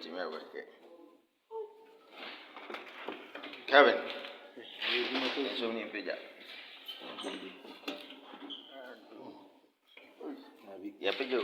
to me work. Kevin, so many pija. Yeah, pija.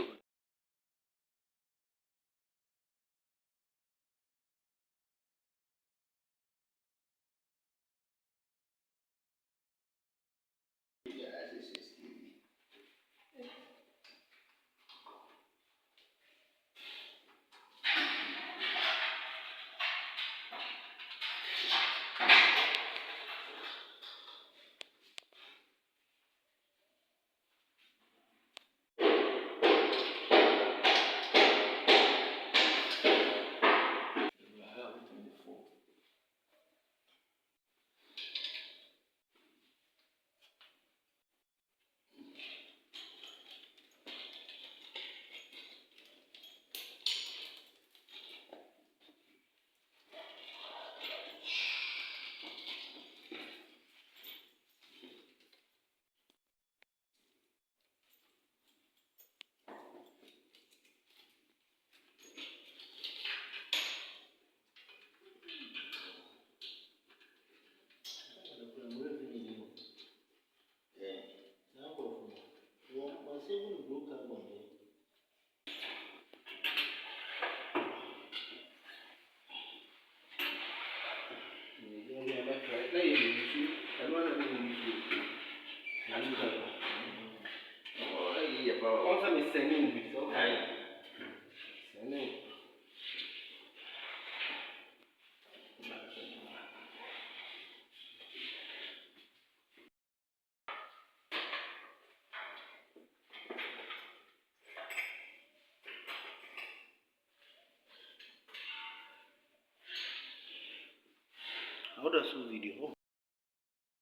How does you video?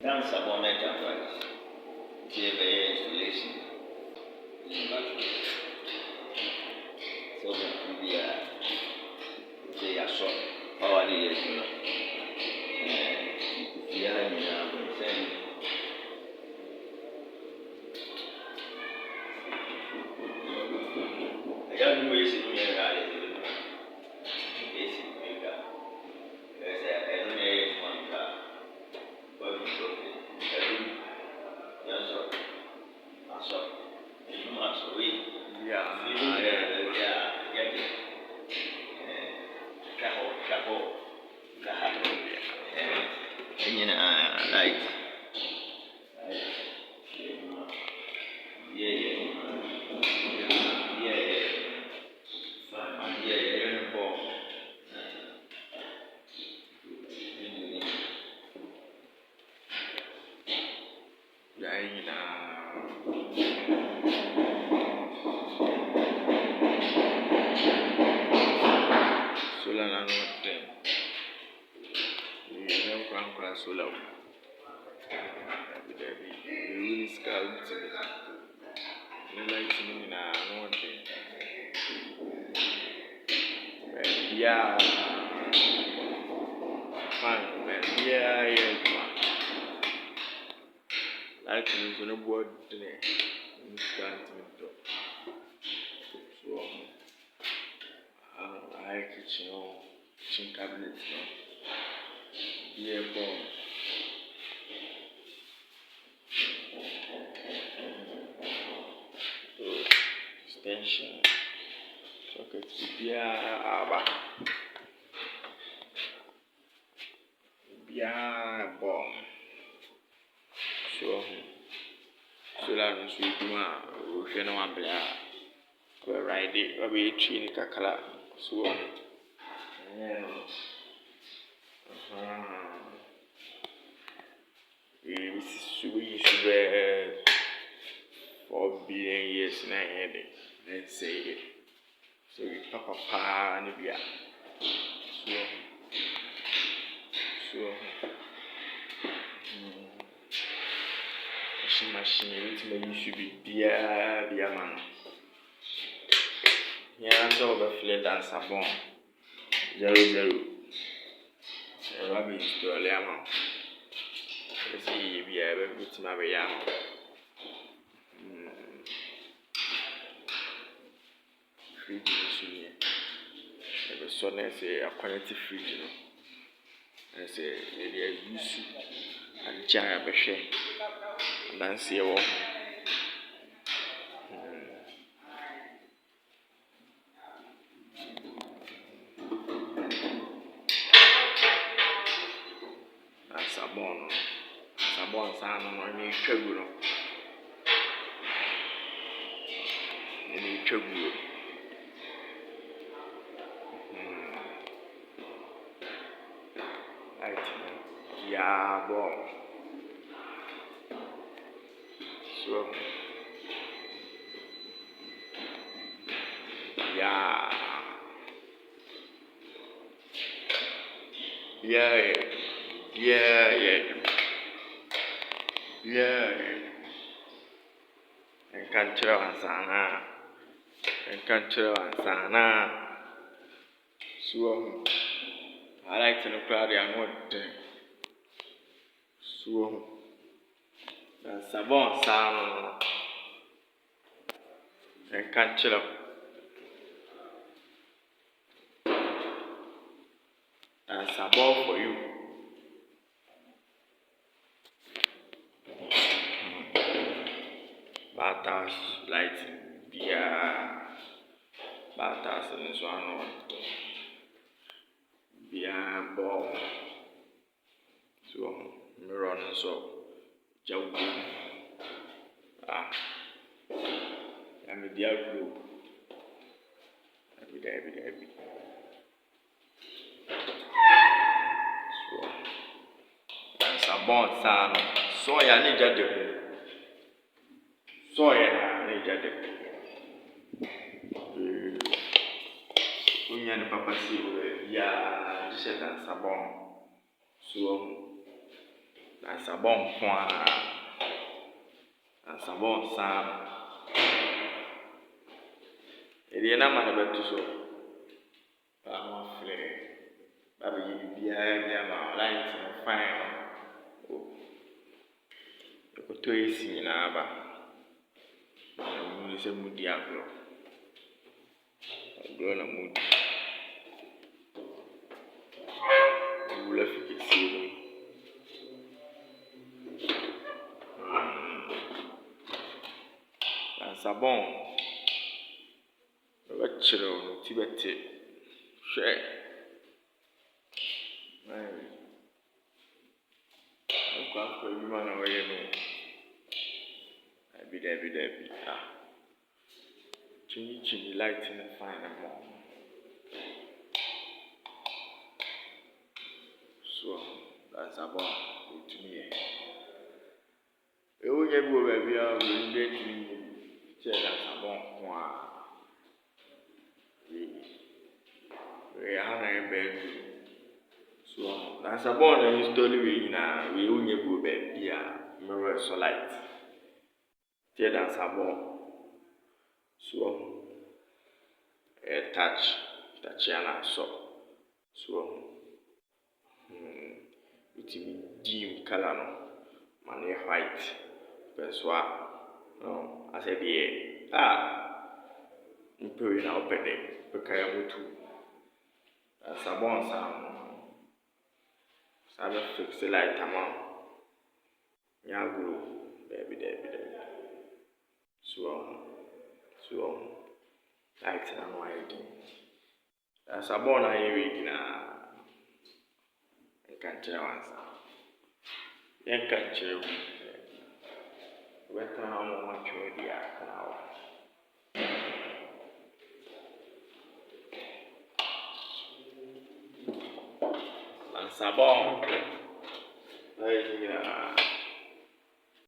Dansabon Enterprise. TV installation. So they are short. How are they? Yeah, I got no ways in here. Solar. Really scout to me. Like to me now, no thing. Yeah, fine, man. Yeah. Like to me, so no board today. Scout to me. So, I kitchen cabinets, yeah, bomb. Extension. Socket. Yeah, bomb. So that means we do one player. We ride it. We train it a color. So, we should 4 billion years in a head. Let's say it. So we talk about and we are machine which may should be beer man. Yeah, so overflay Dansabon 00. Rabbit to a lemon. Let's see, we are able to marry young. ebe so na say connect fridge no. Na say e dey use agya behwe. Danse wo. Dansabon sana no ni twagu no. Ni twagu. Right. Yeah, boy. So yeah. Yeah. Enkantre wansana. So I like to know proud and what so Dansabon sana enkantre Dansabon for you. Batas light batas and so on. Ball. So mirror and so jawu. I'm a dear group. Every day. So Dansabon sana. So ya ni jade. So ya ni jade. Unya ni papa si ya just Dansabon. So Dansabon kwa Dansabon sana. Eri na ma na betu so. Ba ma fle. Ba bi bia ma light fine. Ko to esi na ba. Mu se mudi agro. Agro na mudi. Wula fiki si. Dansabon. Ba chiro no tibete. Hwe. Kwa yuma na waye no. Abi. Chini light in fine more. So Dansabon to me. E o nye bo ba bia we dey to Dansabon kwa. We ha na be. So Dansabon na story we na we o nye bo ba bia mirror so light. Dansabon. So touch yana so it dim color no money white perswa no I said imperi na open it because mutu Dansabon sabe fix light ama nya guru baby so light na no ID Dansabon na yewe na enkantre wansa enkantre weta amo macho dia kana Dansabon